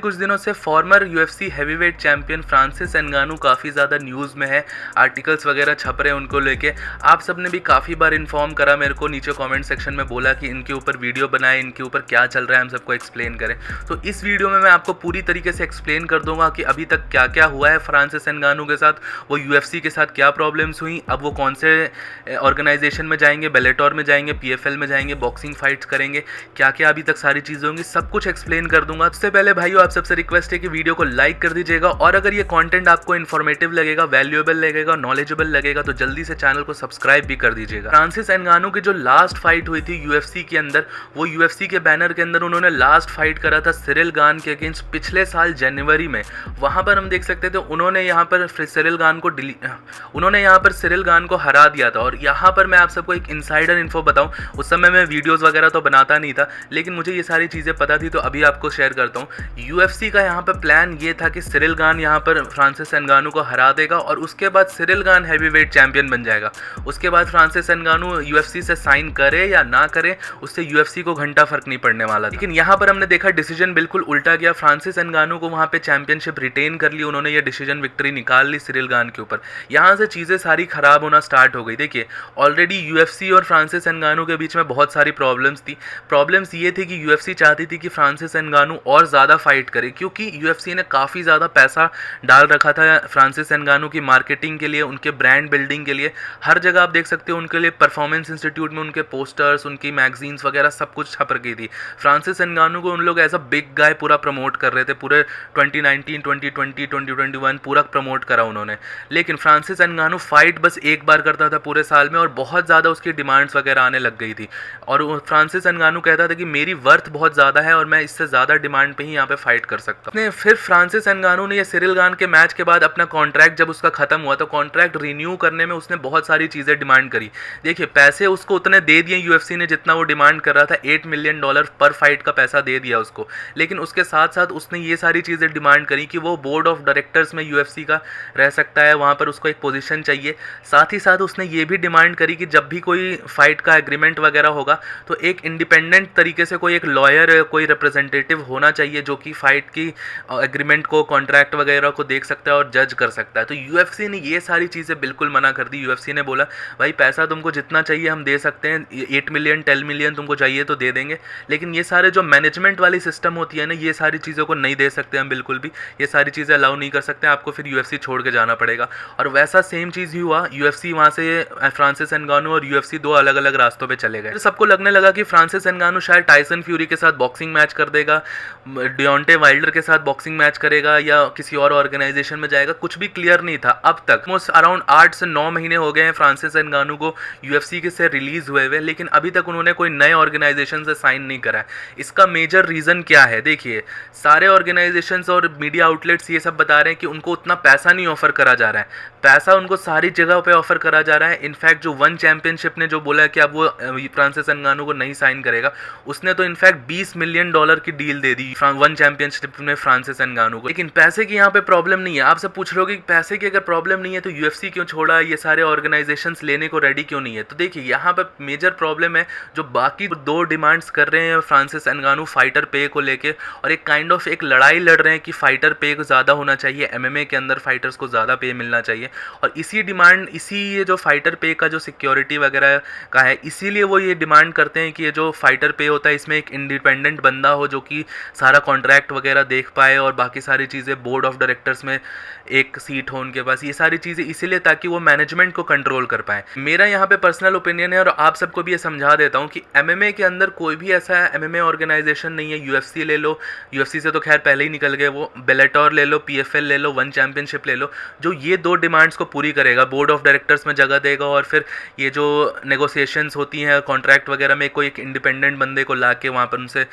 कुछ दिनों से former UFC heavyweight champion Francis Ngannou काफ़ी ज़्यादा न्यूज़ में है। आर्टिकल्स वगैरह छप रहे हैं उनको लेके। आप सब ने भी काफ़ी बार इन्फॉर्म करा मेरे को, नीचे कमेंट सेक्शन में बोला कि इनके ऊपर वीडियो बनाए, इनके ऊपर क्या चल रहा है हम सबको एक्सप्लेन करें। तो इस वीडियो में मैं आपको पूरी तरीके से एक्सप्लेन कर दूंगा कि अभी तक क्या क्या हुआ है फ्रांसिस एंगानू के साथ, वो यूएफसी के साथ क्या प्रॉब्लम्स हुई, अब वो कौन से ऑर्गेनाइजेशन में जाएंगे, बेलेटोर में जाएंगे, पीएफएल में जाएंगे, बॉक्सिंग फाइट्स करेंगे, क्या क्या अभी तक सारी चीज़ें होंगी, सब कुछ एक्सप्लेन कर दूंगा। उससे पहले भाइयों आप सबसे रिक्वेस्ट है कि वीडियो को लाइक कर दीजिएगा, और अगर ये कंटेंट आपको इन्फॉर्मेटिव लगेगा, वैल्यूएबल लगेगा, नॉलेजेबल लगेगा तो जल्दी से चैनल को सब्सक्राइब भी कर दीजिएगा। फ्रांसिस एंगानू की जो लास्ट फाइट हुई थी यूएफसी के अंदर, वो यूएफसी के बैनर के अंदर उन्होंने लास्ट फाइट करा था सिरिल गान के अगेंस्ट पिछले साल जनवरी में। वहां पर हम देख सकते थे उन्होंने यहाँ पर सिरिल गान को हरा दिया था। और यहाँ पर मैं आप सबको एक इनसाइडर इन्फो बताऊं, उस समय मैं वीडियोस वगैरह तो बनाता नहीं था, लेकिन मुझे ये सारी चीज़ें पता थी तो अभी आपको शेयर करता हूँ। यूएफसी का यहाँ पर प्लान ये था कि सिरिल गान यहाँ पर फ्रांसिस एंगानू को हरा देगा और उसके बाद सिरिल गान हैवीवेट चैंपियन बन जाएगा। उसके बाद फ्रांसिस एंगानू यूएफसी से साइन करे या ना करे, उससे यूएफसी को घंटा फर्क नहीं पड़ने वाला। लेकिन यहाँ पर हमने देखा डिसीजन बिल्कुल उल्टा गया। फ्रांसिस एंगानू को वहाँ पे चैंपियनशिप रिटेन कर ली उन्होंने, ये डिसीजन विक्ट्री निकाल ली सिरिल गान के ऊपर। यहाँ से चीज़ें सारी खराब होना स्टार्ट हो गई। देखिए ऑलरेडी यूएफसी और फ्रांसिस एंगानू के बीच में बहुत सारी प्रॉब्लम्स थी। प्रॉब्लम्स ये थी कि यूएफसी चाहती थी कि फ्रांसिस एंगानू और ज़्यादा फाइट करे, क्योंकि यूएफसी ने काफ़ी ज़्यादा पैसा डाल रखा था फ्रांसिस एंगानू की मार्केटिंग के लिए, उनके ब्रांड बिल्डिंग के लिए। हर जगह आप देख सकते हो उनके लिए परफॉर्मेंस इंस्टीट्यूट में उनके पोस्टर्स, उनकी मैगजीन्स वगैरह सब कुछ छप रखी थी। फ्रांसिस एंगानू को उन लोग एज अ बिग गाय पूरा प्रमोट कर रहे थे, पूरे 2019, 2020, 2021 पूरा प्रमोट करा उन्होंने। लेकिन फ्रांसिस एंगानू फाइट बस एक बार करता था पूरे साल में, और बहुत ज़्यादा उसकी डिमांड्स वगैरह आने लग गई थी। और फ्रांसिस एंगानू कहता था कि मेरी वर्थ बहुत ज़्यादा है और मैं इससे ज़्यादा डिमांड पे ही यहाँ पे फाइट कर सकता हूँ। फिर फ्रांसिस एंगानू ने ये सिरिल गान के मैच के बाद अपना कॉन्ट्रैक्ट जब उसका खत्म हुआ तो कॉन्ट्रैक्ट रिन्यू करने में उसने बहुत सारी चीज़ें डिमांड करी। देखिए पैसे उसको उतने दे दिए यूएफसी ने जितना वो डिमांड कर रहा था, $8 मिलियन पर फाइट का पैसा दे दिया उसको। लेकिन उसके साथ साथ उसने ये सारी चीज़ें डिमांड करी कि वो बोर्ड ऑफ डायरेक्टर्स में यूएफसी का रह सकता है, वहाँ पर उसको एक पोजीशन चाहिए। साथ ही साथ उसने ये भी डिमांड करी कि जब भी कोई फाइट का एग्रीमेंट वगैरह होगा तो एक इंडिपेंडेंट तरीके से कोई एक लॉयर, कोई रिप्रेजेंटेटिव होना चाहिए जो कि फाइट की एग्रीमेंट को, कॉन्ट्रैक्ट वगैरह को देख सकता है और जज कर सकता है। तो यूएफसी ने ये सारी चीज़ें बिल्कुल मना कर दी। यूएफसी ने बोला भाई पैसा तुमको जितना चाहिए हम दे सकते हैं, 8 मिलियन 10 मिलियन तुमको चाहिए तो दे देंगे, लेकिन ये सारे जो मैनेजमेंट वाली सिस्टम होती है ना, ये सारी चीज़ों को नहीं दे सकते हम बिल्कुल भी। ये सारी चीज़ें अलाउ नहीं कर सकते, आपको फिर यूएफसी छोड़ के जाना पड़ेगा। और वैसा सेम चीज़ ही हुआ। यूएफसी वहाँ से फ्रांसिस एंगानू और यूएफसी दो अलग अलग रास्तों पे चले गए। सबको लगने लगा कि फ्रांसिस एंगानू शायद टाइसन फ्यूरी के साथ बॉक्सिंग मैच कर देगा, डियोंटे वाइल्डर के साथ बॉक्सिंग मैच करेगा या किसी और ऑर्गेनाइजेशन में जाएगा, कुछ भी क्लियर नहीं था अब तक। मोस्ट अराउंड 8 से 9 महीने हो गए हैं फ्रांसिस एंगानू को यूएफसी के से रिलीज हुए हुए, लेकिन अभी तक उन्होंने कोई नए ऑर्गेनाइजेशन से साइन नहीं करा है। इसका मेजर रीज़न क्या है? देखिए सारे ऑर्गेनाइजेशंस और मीडिया आउटलेट्स ये सब बता रहे हैं कि उनको उतना पैसा नहीं ऑफर करा जा रहा है। पैसा उनको सारी जगह पे ऑफर करा जा रहा है। इनफैक्ट जो वन चैंपियनशिप ने जो बोला है कि अब वो फ्रांसिस एंगानू को नहीं साइन करेगा, उसने तो इनफैक्ट $20 मिलियन की डील दे दी वन चैंपियनशिप में फ्रांसिस एंगानू को। लेकिन पैसे की यहाँ पे प्रॉब्लम नहीं है। आप सब पूछ रहे हो कि पैसे की अगर प्रॉब्लम नहीं है तो यूएफसी क्यों छोड़ा, ये सारे ऑर्गेनाइजेशंस लेने को रेडी क्यों नहीं है? तो देखिए यहाँ पर मेजर प्रॉब्लम है जो बाकी दो डिमांड्स कर रहे हैं फ्रांसिस एंगानू फाइटर पे को लेके, और एक काइंड ऑफ एक लड़ाई लड़ रहे हैं कि फाइटर पे को ज़्यादा होना चाहिए, एमएमए के अंदर फाइटर्स को ज़्यादा पे मिलना चाहिए। और इसी डिमांड, इसी ये जो फाइटर पे का जो सिक्योरिटी वगैरह का है, इसीलिए वो ये डिमांड करते हैं कि ये जो फाइटर पे होता है इसमें एक इंडिपेंडेंट बंदा हो जो कि सारा कॉन्ट्रैक्ट वगैरह देख पाए और बाकी सारी चीज़ें, बोर्ड ऑफ डायरेक्टर्स में एक सीट हो उनके पास, ये सारी चीज़ें इसीलिए ताकि वो मैनेजमेंट को कंट्रोल कर पाए। मेरा यहाँ पे पर्सनल ओपिनियन है और आप सबको भी ये समझा देता हूँ कि एमएमए के अंदर कोई भी ऐसा एमएमए ऑर्गेनाइजेशन नहीं है। यूएफसी ले लो, यूएफसी से तो खैर पहले ही निकल गए वो, बेलेटोर ले लो, पीएफएल ले लो, वन चैंपियनशिप ले लो, जो ये दो डिमांड्स को पूरी करेगा, बोर्ड ऑफ डायरेक्टर्स में जगह देगा और फिर ये जो नेगोशिएशंस होती हैं कॉन्ट्रैक्ट वगैरह में, कोई एक इंडिपेंडेंट बंदे को ला के वहाँ पर उनसे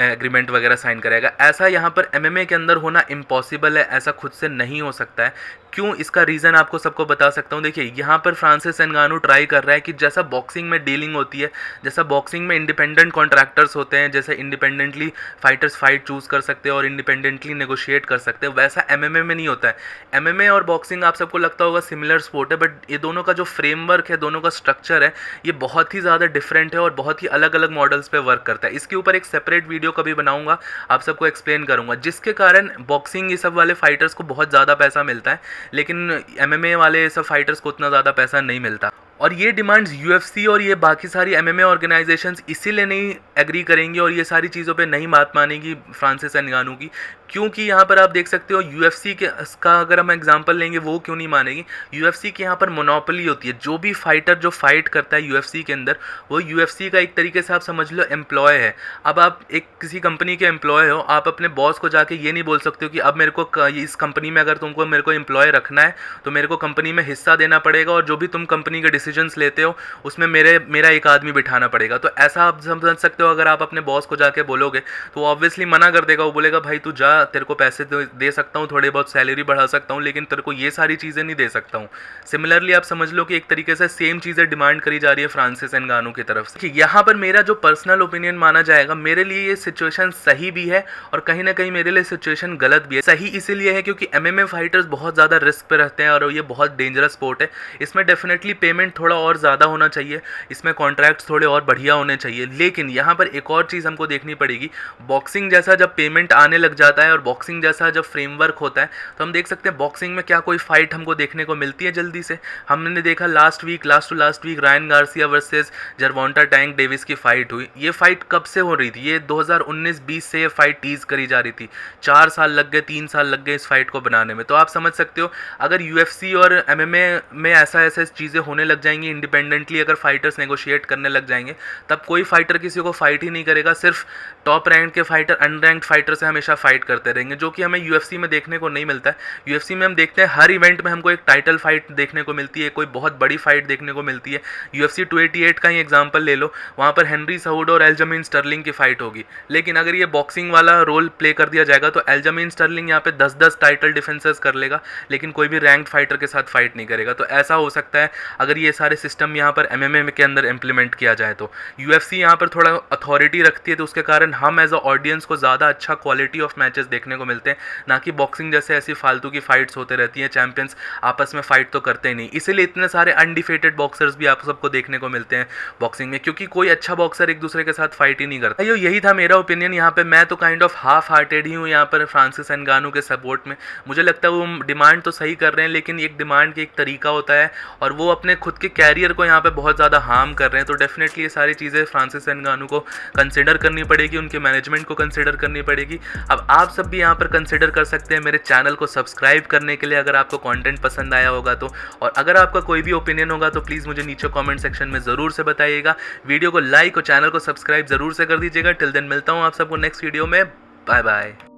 एग्रीमेंट वगैरह साइन करेगा। ऐसा यहाँ पर एमएमए के अंदर होना इम्पॉसिबल है, ऐसा खुद से नहीं हो सकता है। क्यों, इसका रीज़न आपको सबको बता सकता हूँ। देखिए यहाँ पर फ्रांसिस एंगानू ट्राई कर रहा है कि जैसा बॉक्सिंग में डीलिंग होती है, जैसा बॉक्सिंग में इंडिपेंडेंट कॉन्ट्रैक्टर्स होते हैं, जैसे इंडिपेंडेंटली फाइटर्स फाइट चूज़ कर सकते हैं और इंडिपेंडेंटली नेगोशिएट कर सकते हैं, वैसा एमएमए में नहीं होता है। एमएमए और बॉक्सिंग आप सबको लगता होगा सिमिलर स्पोर्ट है, बट ये दोनों का जो फ्रेमवर्क है, दोनों का स्ट्रक्चर है, ये बहुत ही ज़्यादा डिफरेंट है और बहुत ही अलग अलग मॉडल्स पे वर्क करता है। इसके ऊपर एक सेपरेट वीडियो कभी बनाऊंगा, आप सबको एक्सप्लेन करूँगा, जिसके कारण बॉक्सिंग ये सब वाले फाइटर्स को बहुत ज़्यादा पैसा मिलता है, लेकिन MMA वाले सब फाइटर्स को उतना ज़्यादा पैसा नहीं मिलता। और ये डिमांड्स UFC और ये बाकी सारी MMA ऑर्गेनाइजेशंस इसीलिए नहीं एग्री करेंगी और ये सारी चीज़ों पे नहीं बात मानेगी फ्रांसिस नगानू की, क्योंकि यहाँ पर आप देख सकते हो UFC के का अगर हम एग्जांपल लेंगे, वो क्यों नहीं मानेगी। UFC के यहाँ पर मोनोपोली होती है। जो भी फाइटर जो फाइट करता है UFC के अंदर, वो UFC का एक तरीके से आप समझ लो एम्प्लॉय है। अब आप एक किसी कंपनी के एम्प्लॉय हो, आप अपने बॉस को जाके ये नहीं बोल सकते हो कि अब मेरे को इस कंपनी में अगर तुमको मेरे को एम्प्लॉय रखना है तो मेरे को कंपनी में हिस्सा देना पड़ेगा और जो भी तुम कंपनी के डिसीजंस लेते हो उसमें मेरा एक आदमी बिठाना पड़ेगा। तो ऐसा आप समझ सकते हो, अगर आप अपने बॉस को जाके बोलोगे तो ऑब्वियसली मना कर देगा। वो बोलेगा भाई तू जा, तेरे को पैसे दे सकता हूँ, थोड़े बहुत सैलरी बढ़ा सकता हूँ, लेकिन तेरे को ये सारी चीज़ें नहीं दे सकता हूँ। सिमिलरली आप समझ लो कि एक तरीके से सेम चीज़ें डिमांड करी जा रही है फ्रांसिस नगानू की तरफ से। यहाँ पर मेरा जो पर्सनल ओपिनियन माना जाएगा, मेरे लिए ये सिचुएशन सही भी है और कहीं ना कहीं मेरे लिए सिचुएशन गलत भी है। सही इसीलिए है क्योंकि MMA फाइटर्स बहुत ज़्यादा रिस्क पे रहते हैं और ये बहुत डेंजरस स्पोर्ट है। इसमें डेफिनेटली पेमेंट थोड़ा और ज़्यादा होना चाहिए, इसमें कॉन्ट्रैक्ट्स थोड़े और बढ़िया होने चाहिए। लेकिन यहाँ पर एक और चीज़ हमको देखनी पड़ेगी, बॉक्सिंग जैसा जब पेमेंट आने लग जाता है और बॉक्सिंग जैसा जब फ्रेमवर्क होता है, तो हम देख सकते हैं बॉक्सिंग में क्या कोई फाइट हमको देखने को मिलती है जल्दी से। हमने देखा last to last week Ryan Garcia versus Gervonta Tank Davis की फाइट हुई। ये फाइट कब से हो रही थी? ये 2019-20 से ये फाइट टीज करी जा रही थी। 4 साल लग गए, 3 साल लग गए इस फाइट को बनाने में। तो आप समझ सकते हो, अगर UFC और MMA में ऐसा चीज़ें होने लग जाएंगी, इंडिपेंडेंटली अगर फाइटर्स नेगोशिएट करने लग जाएंगे, तब कोई फाइटर किसी को फाइट ही नहीं करेगा। सिर्फ टॉप रैंक के फाइटर अनरैंक्ड फाइटर से हमेशा फाइट करते रहेंगे, जो कि हमें UFC में देखने को नहीं मिलता है। UFC में हम देखते हैं हर इवेंट में हमको एक टाइटल फाइट देखने को मिलती है, कोई बहुत बड़ी फाइट देखने को मिलती है। UFC 288 का ही एग्जांपल ले लो, वहाँ पर हेनरी सहुडो और एल्जमीन स्टर्लिंग की फाइट होगी। लेकिन अगर ये बॉक्सिंग वाला रोल प्ले कर दिया जाएगा तो एल्जमीन स्टर्लिंग यहाँ पे 10-10 टाइटल डिफेंसेस कर लेगा, लेकिन कोई भी रैंक्ड फाइटर के साथ फाइट नहीं करेगा। तो ऐसा हो सकता है अगर ये सारे सिस्टम यहाँ पर MMA के अंदर इम्प्लीमेंट किया जाए तो। UFC यहाँ पर थोड़ा अथॉरिटी रखती है, तो उसके कारण हम एज अ ऑडियंस को ज़्यादा अच्छा क्वालिटी ऑफ मैचेस देखने को मिलते हैं, ना कि बॉक्सिंग जैसे ऐसी फालतू की फाइट्स होते रहती हैं। चैंपियंस आपस में फाइट तो करते ही नहीं, इसीलिए इतने सारे अनडिफेटेड बॉक्सर्स भी आप सबको देखने को मिलते हैं बॉक्सिंग में, क्योंकि कोई अच्छा बॉक्सर एक दूसरे के साथ फाइट ही नहीं करता। यही था मेरा ओपिनियन यहाँ पे। मैं तो काइंड ऑफ हाफ हार्टेड ही हूँ यहाँ पर फ्रांसिस नगानू के सपोर्ट में। मुझे लगता है वो डिमांड तो सही कर रहे हैं, लेकिन एक डिमांड की एक तरीका होता है और वो अपने खुद के कैरियर को यहाँ पे बहुत ज़्यादा हार्म कर रहे हैं। तो डेफिनेटली ये सारी चीज़ें फ्रांसिस नगानू को कंसिडर करनी पड़ेगी, उनके मैनेजमेंट को कंसिडर करनी पड़ेगी। अब आप सब भी यहाँ पर कंसिडर कर सकते हैं मेरे चैनल को सब्सक्राइब करने के लिए, अगर आपको कंटेंट पसंद आया होगा तो। और अगर आपका कोई भी ओपिनियन होगा तो प्लीज़ मुझे नीचे कमेंट सेक्शन में ज़रूर से बताइएगा। वीडियो को लाइक और चैनल को सब्सक्राइब ज़रूर से कर दीजिएगा। टिल देन मिलता हूँ आप सबको नेक्स्ट वीडियो में। Bye bye.